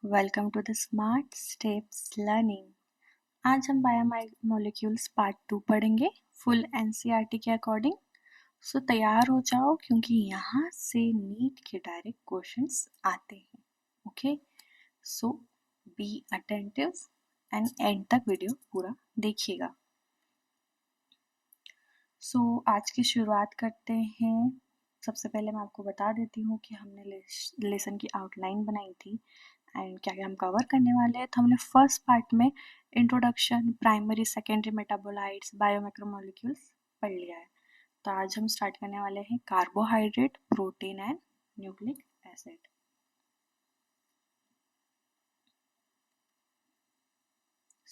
Welcome to the smart steps learning. आज हम biomolecules part 2 पढ़ेंगे फुल एनसीईआरटी के अकॉर्डिंग। सो तैयार हो जाओ क्योंकि यहाँ से नीट के डायरेक्ट क्वेश्चंस आते हैं। Okay, so be attentive and and तक वीडियो पूरा देखिएगा। सो आज की शुरुआत करते हैं। सबसे पहले मैं आपको बता देती हूँ कि हमने लेसन की आउटलाइन बनाई थी एंड क्या क्या हम कवर करने वाले हैं। तो हमने फर्स्ट पार्ट में इंट्रोडक्शन, प्राइमरी सेकेंडरी मेटाबोलाइट्स, बायोमैक्रोमोलिक्यूल्स पढ़ लिया है। तो आज हम स्टार्ट करने वाले हैं carbohydrate, protein and nucleic acid.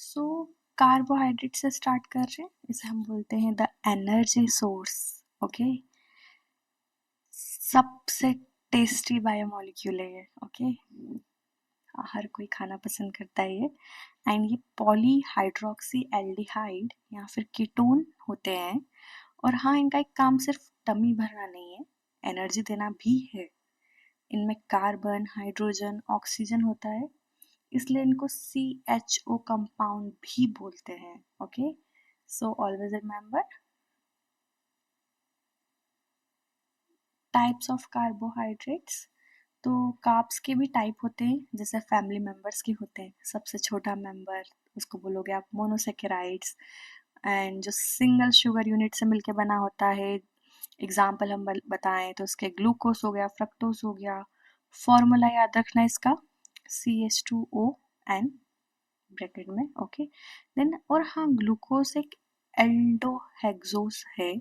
So carbohydrate से स्टार्ट कर रहे हैं, इसे हम बोलते हैं द एनर्जी सोर्स। ओके, सबसे टेस्टी बायोमोलिक्यूल है ये। ओके, हर कोई खाना पसंद करता है ये। एंड ये पॉलीहाइड्रोक्सी एल्डिहाइड या फिर कीटोन होते हैं। और हाँ, इनका एक काम सिर्फ टमी भरना नहीं है, एनर्जी देना भी है। इनमें कार्बन, हाइड्रोजन, ऑक्सीजन होता है, इसलिए इनको CHO कंपाउंड भी बोलते हैं। Okay, so always remember types of carbohydrates. तो कार्ब्स के भी टाइप होते हैं, जैसे फैमिली मेंबर्स के होते हैं। सबसे छोटा मेंबर उसको बोलोगे आप मोनोसेकेराइड्स। एंड जो सिंगल शुगर यूनिट से मिलके बना होता है, एग्जाम्पल हम बताएं तो उसके ग्लूकोज हो गया, फ्रक्टोज हो गया। फॉर्मूला याद रखना इसका, CH2ON ब्रैकेट में। ओके, देन और हाँ, ग्लूकोज एक एल्डोहेक्सोस है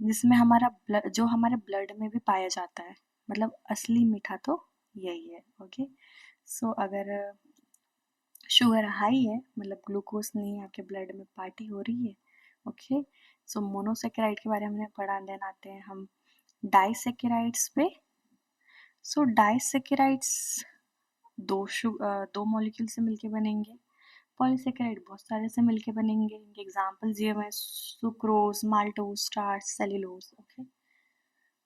जिसमें जो हमारे ब्लड में भी पाया जाता है। मतलब असली मीठा तो यही है। ओके, सो अगर शुगर हाई है, मतलब ग्लूकोज नहीं आपके ब्लड में पार्टी हो रही है। ओके, सो मोनोसेकेराइड के बारे में हमने पढ़ा। देन आते हैं हम डाइसेकेराइड्स पे। सो डाइसेकेराइड्स दो मॉलिक्यूल से मिलके बनेंगे। पॉलीसेकेराइड बहुत सारे से मिलके बनेंगे। इनके एग्जाम्पल्स ये हैं sucrose, maltose, starch, cellulose. Okay,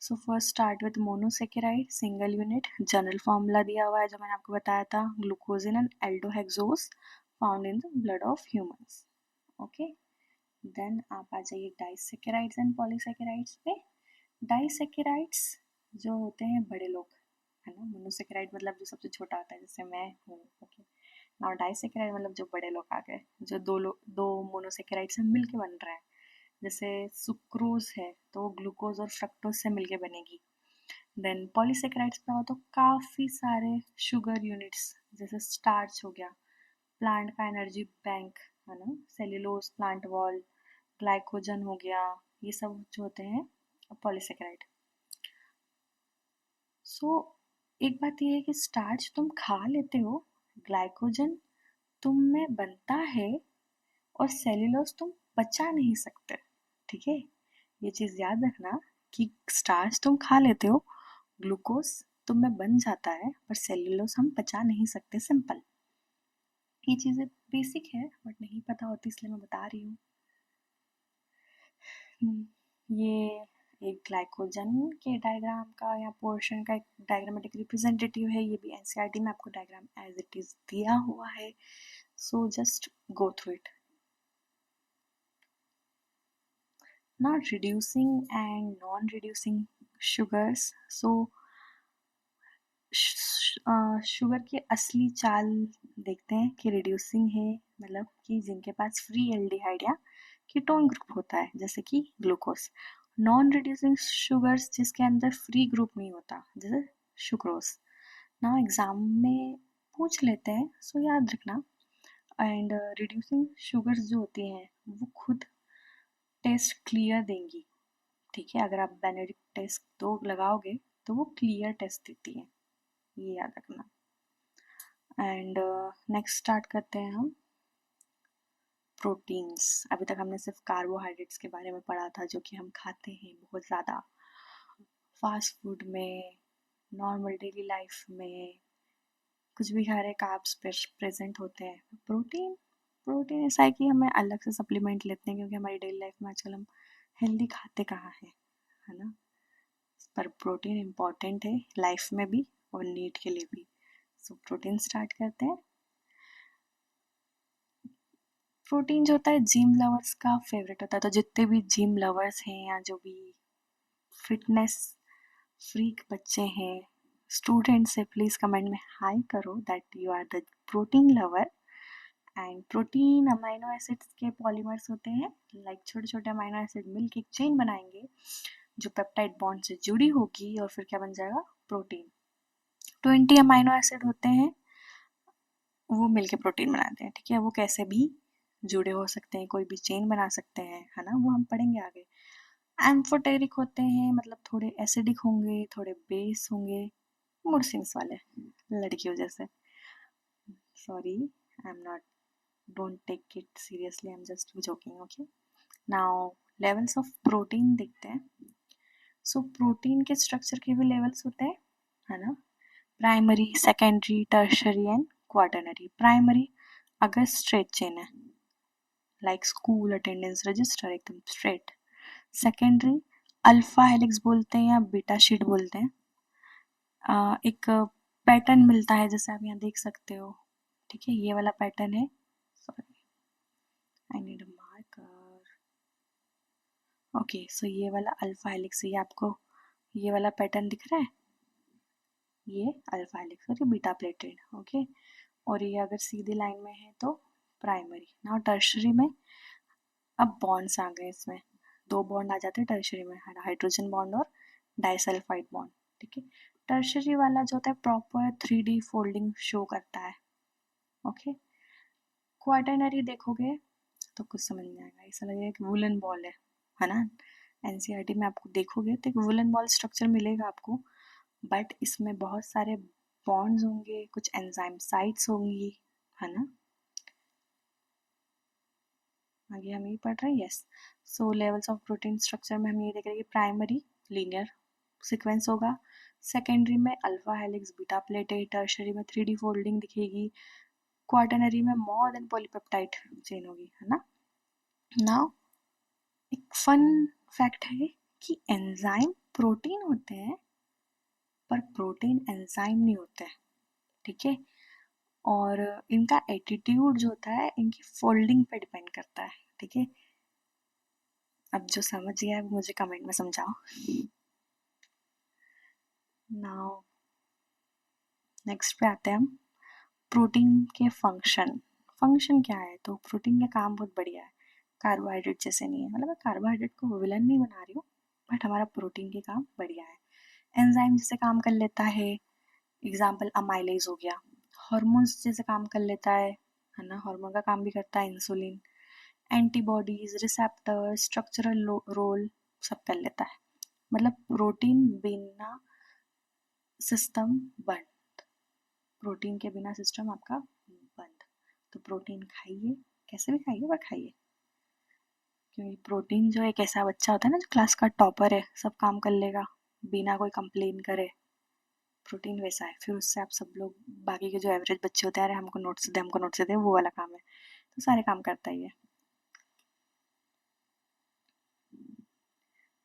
so first start with monosaccharide, single unit. General formula दिया हुआ है जो मैंने आपको बताया था, glucose in and aldohexose found in the blood of humans. Okay, then आप आ जाइए डाइसेकेराइड्स एंड पॉलीसेकेराइड्स पे। डाइसेकेराइड्स जो होते हैं बड़े लोग, है ना। मोनोसेकेराइड मतलब जो सबसे छोटा होता है, जैसे मैं हूँ। ओके, नाउ डाइसेकेराइड मतलब जो बड़े लोग आ गए, जो दो मोनोसेकेराइड से मिलके बन रहे हैं। जैसे सुक्रोज है तो ग्लूकोज और फ्रक्टोज से मिलके बनेगी। देन पॉलीसेकेराइड्स पे आओ तो काफ़ी सारे शुगर यूनिट्स, जैसे स्टार्च हो गया, प्लांट का एनर्जी बैंक, है ना। सेल्यूलोज प्लांट वॉल, ग्लाइकोजन हो गया, ये सब जो होते हैं पॉलीसेकेराइड। सो एक बात ये है कि स्टार्च तुम खा लेते हो, ग्लाइकोजन तुम में बनता है, और सेल्यूलोज तुम पचा नहीं सकते। ठीक है, ये चीज़ याद रखना कि स्टार्च तुम खा लेते हो, ग्लूकोज तुम में बन जाता है, पर सेल्यूलोज हम पचा नहीं सकते। सिंपल, ये चीज़ें बेसिक है बट नहीं पता होती, इसलिए मैं बता रही हूँ। ये एक ग्लाइकोजन के डायग्राम का या पोर्शन का एक डायग्रामेटिक रिप्रेजेंटेटिव है। ये भी एनसीईआरटी में आपको डायग्राम एज इट इज दिया हुआ है, so just go through it. Now reducing and non-reducing sugars. So sugar की असली चाल देखते हैं कि रिड्यूसिंग है, मतलब कि जिनके पास फ्री एल्डिहाइड या कीटोन ग्रुप होता है, जैसे कि ग्लूकोज। नॉन रिड्यूसिंग शुगर्स जिसके अंदर फ्री ग्रुप नहीं होता, जैसे सुक्रोज। ना एग्जाम में पूछ लेते हैं, सो याद रखना। एंड रिड्यूसिंग शुगर्स जो होती हैं वो खुद टेस्ट क्लियर देंगी। ठीक है, अगर आप बेनेडिक्ट टेस्ट दो लगाओगे तो वो क्लियर टेस्ट देती है, ये याद रखना। एंड नेक्स्ट स्टार्ट करते हैं हम प्रोटीन्स। अभी तक हमने सिर्फ कार्बोहाइड्रेट्स के बारे में पढ़ा था, जो कि हम खाते हैं बहुत ज़्यादा फास्ट फूड में, नॉर्मल डेली लाइफ में, कुछ भी खा रहे कार्ब्स प्रेजेंट होते हैं। प्रोटीन प्रोटीन ऐसा है कि हमें अलग से सप्लीमेंट लेते हैं, क्योंकि हमारी डेली लाइफ में आजकल हम हेल्दी खाते कहाँ हैं, है ना। पर प्रोटीन इम्पॉर्टेंट है लाइफ में भी और नीड के लिए भी। सो प्रोटीन स्टार्ट करते हैं। प्रोटीन जो होता है जिम लवर्स का फेवरेट होता है, तो जितने भी जिम लवर्स हैं या जो भी फिटनेस फ्रीक बच्चे हैं, स्टूडेंट से प्लीज़ कमेंट में हाई करो that you are the protein lover. And protein amino acids के पॉलीमर्स होते हैं, लाइक छोटे छोटे अमाइनो एसिड मिलकर एक चेन बनाएंगे जो पेप्टाइड बॉन्ड से जुड़ी होगी और फिर क्या बन जाएगा, प्रोटीन। 20 अमाइनो एसिड होते हैं, वो मिलके प्रोटीन बनाते हैं, ठीक है। वो कैसे भी जुड़े हो सकते हैं, कोई भी चेन बना सकते हैं, है ना, वो हम पढ़ेंगे आगे। एम्फोटेरिक होते हैं, मतलब थोड़े एसिडिक होंगे, थोड़े बेस होंगे, मूड स्विंग्स वाले, लड़कियों जैसे। Sorry, I am not, don't take it seriously, I am just joking, okay. Now levels of protein देखते हैं। सो प्रोटीन के स्ट्रक्चर के भी लेवल्स होते हैं, है ना। Primary, secondary, tertiary and quaternary. Primary अगर स्ट्रेट चेन है, लाइक स्कूल अटेंडेंस रजिस्टर, एकदम स्ट्रेट। सेकेंडरी अल्फा हेलिक्स बोलते हैं या बीटा शीट बोलते हैं। एक पैटर्न मिलता है जैसे आप यहाँ देख सकते हो, ठीक है, ये वाला पैटर्न है। Sorry, I need a marker. Okay, so ये वाला अल्फा हेलिक्स, ये आपको ये वाला पैटर्न दिख रहा है, ये अल्फा हेलिक्स और ये बीटा प्लेटेड, ओके। और ये अगर सीधी लाइन में है तो प्राइमरी। नाउ टर्शरी में अब बॉन्ड्स आ गए, इसमें दो बॉन्ड आ जाते हैं टर्शरी में, हाइड्रोजन बॉन्ड और डाइसल्फाइड बॉन्ड, ठीक है। टर्शरी वाला जो होता है प्रॉपर 3D फोल्डिंग शो करता है, ओके। क्वाटरनरी देखोगे तो कुछ समझ नहीं आएगा, ऐसा लगेगा कि वुलन बॉल है ना। एनसीईआरटी में आपको देखोगे तो एक वुलन बॉल स्ट्रक्चर मिलेगा आपको, बट इसमें बहुत सारे बॉन्ड्स होंगे, कुछ एंजाइम साइट्स होंगी, है ना। आगे हम ये पढ़ रहे हैं, yes. So levels of protein structure में हम ये देख रहे हैं कि प्राइमरी लीनियर सीक्वेंस होगा, सेकेंडरी में alpha helix beta pleated, tertiary में 3D फोल्डिंग दिखेगी, क्वाटरनरी में मोर देन पॉलीपेप्टाइड चेन होगी, है ना। नाउ एक फन फैक्ट है कि एंजाइम प्रोटीन होते हैं पर प्रोटीन एंजाइम नहीं होते, ठीक है। और इनका एटीट्यूड जो होता है इनकी फोल्डिंग पे डिपेंड करता है, ठीक है। अब जो समझ गया है वो मुझे कमेंट में समझाओ। नाउ नेक्स्ट पे आते हैं हम, प्रोटीन के फंक्शन। फंक्शन क्या है, तो प्रोटीन का काम बहुत बढ़िया है, कार्बोहाइड्रेट जैसे नहीं है, मतलब मैं कार्बोहाइड्रेट को विलन नहीं बना रही हूँ, बट हमारा प्रोटीन के काम बढ़िया है। एंजाइम जैसे काम कर लेता है, एग्जाम्पल अमाइलेज हो गया। हॉर्मोन्स जैसे काम कर लेता है ना, हार्मोन का काम भी करता है insulin. Antibodies, receptor, structural role सब कर लेता है, मतलब प्रोटीन बिना सिस्टम बंद, प्रोटीन के बिना सिस्टम आपका बंद। तो प्रोटीन खाइए, कैसे भी खाइए पर खाइए, क्योंकि प्रोटीन जो एक ऐसा बच्चा होता है ना जो क्लास का टॉपर है, सब काम कर लेगा बिना कोई कंप्लेन करे, प्रोटीन वैसा है। फिर उससे आप सब लोग बाकी के जो एवरेज बच्चे होते हैं, अरे हमको नोट्स दे, हमको नोट्स दे, वो वाला काम है, तो सारे काम करता ही है।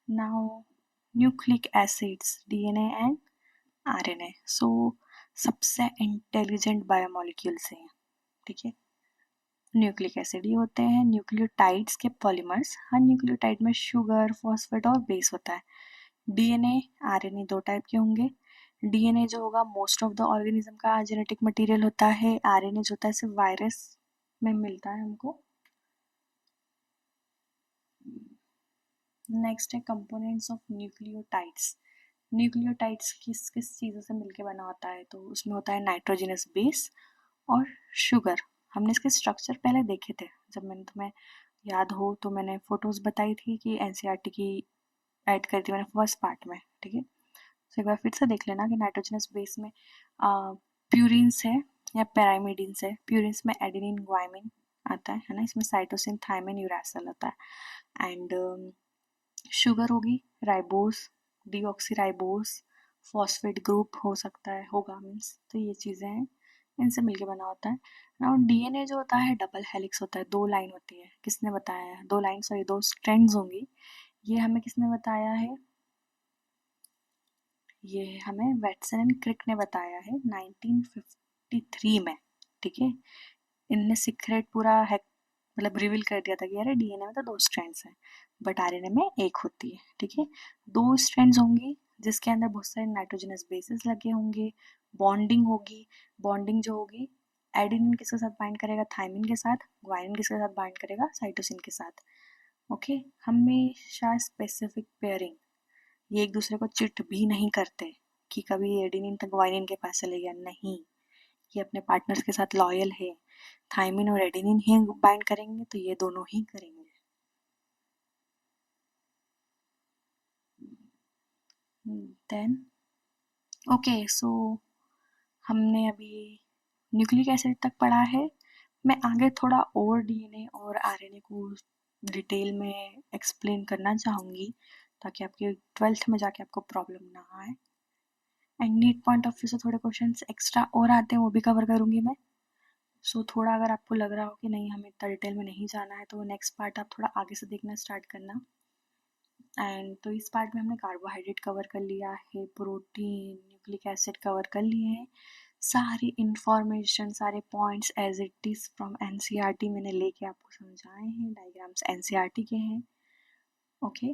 Now nucleic acids, DNA and RNA. So सबसे इंटेलिजेंट बायोमोलिक्यूल्स हैं, ठीक है। न्यूक्लिक एसिड ये होते हैं न्यूक्लियोटाइड्स के पॉलीमर्स, हर न्यूक्लियोटाइड में शुगर, फॉस्फेट और बेस होता है। डीएनए आरएनए दो टाइप के होंगे। डीएनए जो होगा मोस्ट ऑफ द ऑर्गेनिज्म का जेनेटिक मटेरियल होता है, आरएनए जो होता है सिर्फ वायरस में मिलता है हमको। नेक्स्ट है कंपोनेंट्स ऑफ न्यूक्लियोटाइड्स। न्यूक्लियोटाइड्स किस किस चीज़ों से मिलके बना होता है, तो उसमें होता है नाइट्रोजनस बेस और शुगर। हमने इसके स्ट्रक्चर पहले देखे थे, जब मैंने तुम्हें याद हो तो मैंने फोटोज बताई थी कि एनसीईआरटी की ऐड करी थी मैंने फर्स्ट पार्ट में, ठीक है। तो एक बार फिर से देख लेना कि नाइट्रोजनस बेस में प्यूरिन्स है या पैरामिडीन्स है। प्यूरिन्स में एडेनिन ग्वाइमिन आता है ना, इसमें साइटोसिन थायमिन यूरासिल होता है। एंड शुगर होगी राइबोस, डीऑक्सीराइबोस, फॉस्फेट ग्रुप हो सकता है, होगा मीन्स, तो ये चीज़ें हैं, इनसे मिलके बना होता है ना। डीएनए जो होता है डबल हेलिक्स होता है, दो लाइन होती है, किसने बताया है, दो लाइन सॉरी दो स्ट्रैंड्स होंगी, ये हमें किसने बताया है, ये हमें वैटसन एंड क्रिक ने बताया है 1950 1943 में, ठीक है। इनने सीक्रेट पूरा हैक मतलब रिवील कर दिया था कि यार डीएनए में तो 2 स्ट्रैंड्स हैं, बट आरएनए में एक होती है, ठीक है। 2 स्ट्रैंड्स होंगी जिसके अंदर बहुत सारे नाइट्रोजनस बेसेस लगे होंगे, बॉन्डिंग होगी। बॉन्डिंग जो होगी, एडेनिन किसके साथ बाइंड करेगा, थायमिन के साथ, ग्वानिन किसके साथ बाइंड करेगा, साइटोसिन के साथ, ओके। हमेशा स्पेसिफिक पेयरिंग, ये एक दूसरे को चिट भी नहीं करते कि कभी एडेनिन तक ग्वानिन के पास चले गया, नहीं, ये अपने पार्टनर्स के साथ लॉयल है। थायमिन और एडेनिन ही बाइंड करेंगे तो ये दोनों ही करेंगे। देन ओके, सो हमने अभी न्यूक्लिक एसिड तक पढ़ा है। मैं आगे थोड़ा और डीएनए और आरएनए को डिटेल में एक्सप्लेन करना चाहूँगी ताकि आपके 12th में जाके आपको प्रॉब्लम ना आए। And NEET point of view से थोड़े क्वेश्चंस एक्स्ट्रा और आते हैं, वो भी कवर करूँगी मैं। सो थोड़ा अगर आपको लग रहा हो कि नहीं हमें इतना डिटेल में नहीं जाना है तो नेक्स्ट पार्ट आप थोड़ा आगे से देखना स्टार्ट करना। एंड तो इस पार्ट में हमने कार्बोहाइड्रेट कवर कर लिया है, प्रोटीन, न्यूक्लिक एसिड कवर कर लिए हैं। सारी इंफॉर्मेशन, सारे points as it is from NCERT मैंने लेके आपको समझाए हैं, डायग्राम्स एनसीईआरटी के हैं, ओके।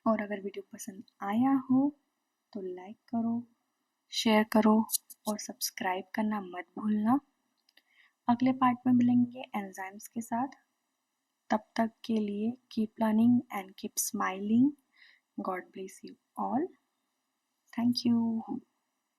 और अगर वीडियो पसंद आया हो तो लाइक करो, शेयर करो और सब्सक्राइब करना मत भूलना। अगले पार्ट में मिलेंगे एंजाइम्स के साथ। तब तक के लिए keep learning and keep smiling. God bless you all. Thank you.